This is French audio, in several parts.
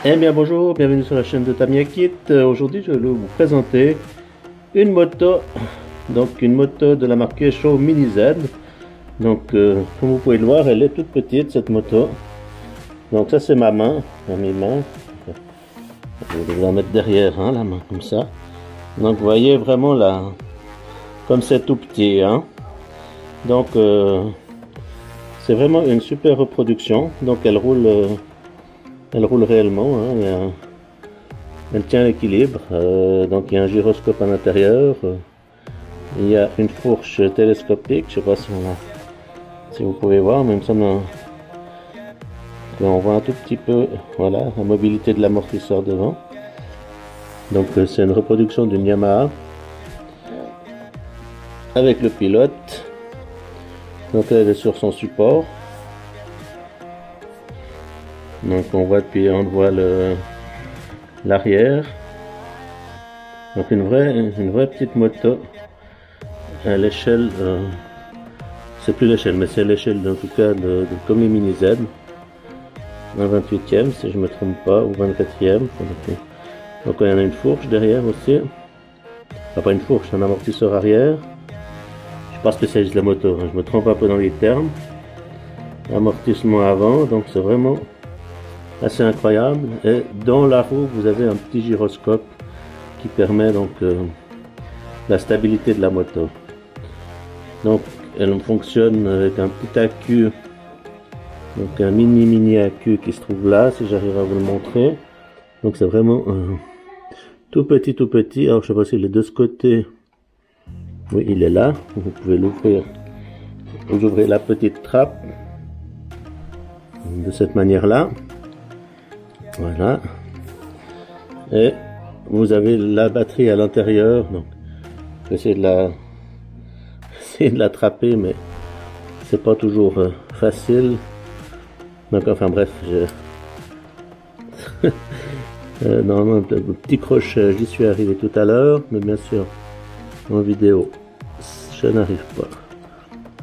Eh bien bonjour, bienvenue sur la chaîne de Tamiya Kit. Aujourd'hui je vais vous présenter une moto, donc une moto de la marque QSHO Mini Z. Donc comme vous pouvez le voir, elle est toute petite cette moto. Donc ça c'est ma main, mi-main. Je vais la mettre derrière hein, la main comme ça. Donc vous voyez vraiment là, comme c'est tout petit. Hein. Donc c'est vraiment une super reproduction. Donc elle roule réellement. Hein. Elle tient l'équilibre, donc il y a un gyroscope à l'intérieur, il y a une fourche télescopique, je sais pas si vous pouvez voir, mais il me semble qu'on voit un tout petit peu, voilà, la mobilité de l'amortisseur devant. Donc c'est une reproduction d'une Yamaha avec le pilote, donc elle est sur son support, donc on voit l'arrière. Donc une vraie petite moto à l'échelle, c'est plus l'échelle, mais c'est l'échelle en tout cas de comme les Mini Z, un 28e si je me trompe pas, ou 24e. Donc il y en a une fourche derrière aussi, enfin pas une fourche, un amortisseur arrière. Je suis pas spécialiste de la moto, hein, je me trompe un peu dans les termes. Amortissement avant, donc c'est vraiment assez incroyable. Et dans la roue vous avez un petit gyroscope qui permet donc la stabilité de la moto. Donc elle fonctionne avec un petit accu, donc un mini accu qui se trouve là, si j'arrive à vous le montrer. Donc c'est vraiment tout petit. Alors je sais pas s'il est de ce côté. Oui, il est là. Vous pouvez l'ouvrir. Vous ouvrez la petite trappe de cette manière là. Voilà. Et vous avez la batterie à l'intérieur. Donc je vais essayer de l'attraper, mais c'est pas toujours facile. Donc enfin bref, normalement le petit crochet, j'y suis arrivé tout à l'heure, mais bien sûr en vidéo je n'arrive pas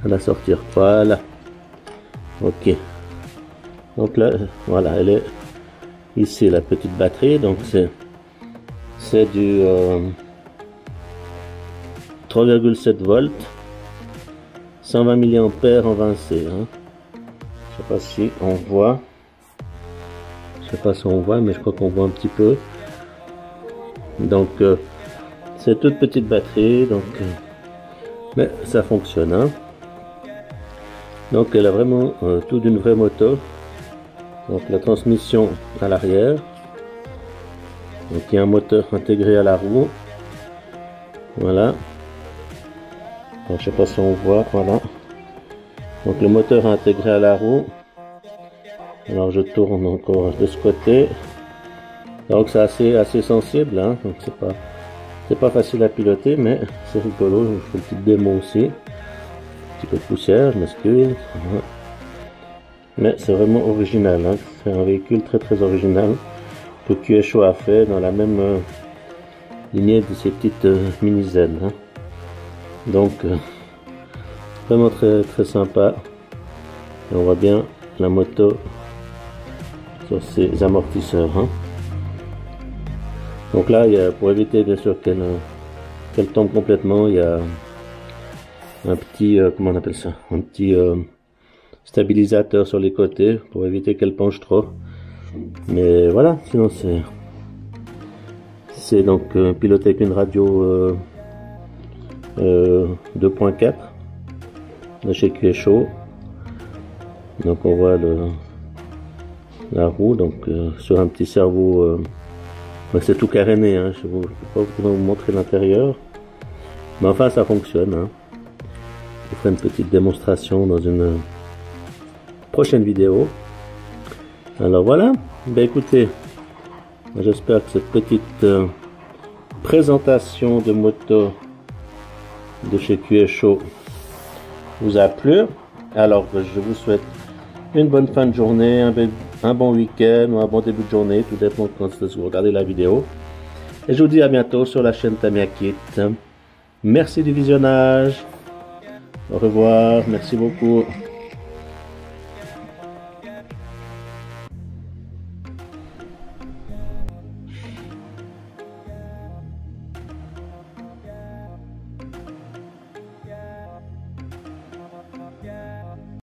à la sortir. Voilà, ok. Donc là voilà, elle est ici, la petite batterie. Donc c'est du 3,7 volts, 120 mAh en 20C. Hein. Je sais pas si on voit. Je sais pas si on voit, mais je crois qu'on voit un petit peu. Donc c'est toute petite batterie, donc mais ça fonctionne. Hein. Donc elle a vraiment tout d'une vraie moto. Donc la transmission à l'arrière. Donc il y a un moteur intégré à la roue. Voilà. Alors, je sais pas si on voit, voilà. Donc le moteur est intégré à la roue. Alors je tourne encore de ce côté. Donc c'est assez sensible, hein. Donc c'est pas facile à piloter, mais c'est rigolo. Je fais une petite démo aussi. Un petit peu de poussière, je m'excuse. Voilà. Mais c'est vraiment original, hein. C'est un véhicule très original que QSHO a fait dans la même lignée de ces petites Mini Z. Hein. Donc vraiment très sympa. Et on voit bien la moto sur ses amortisseurs. Hein. Donc là, pour éviter bien sûr qu'elle tombe complètement, il y a un petit comment on appelle ça, un petit stabilisateur sur les côtés pour éviter qu'elle penche trop. Mais voilà, sinon c'est donc piloté avec une radio 2.4 de chez QSHO. Donc on voit la roue, donc sur un petit cerveau. C'est tout caréné, hein. Je ne peux pas vous montrer l'intérieur, mais enfin ça fonctionne. Hein. Je ferai une petite démonstration dans une prochaine vidéo. Alors voilà, ben écoutez, j'espère que cette petite présentation de moto de chez QSHO vous a plu. Alors je vous souhaite une bonne fin de journée, un bon week-end ou un bon début de journée, tout dépend quand vous regardez la vidéo. Et je vous dis à bientôt sur la chaîne Tamiya Kit. Merci du visionnage. Au revoir, merci beaucoup.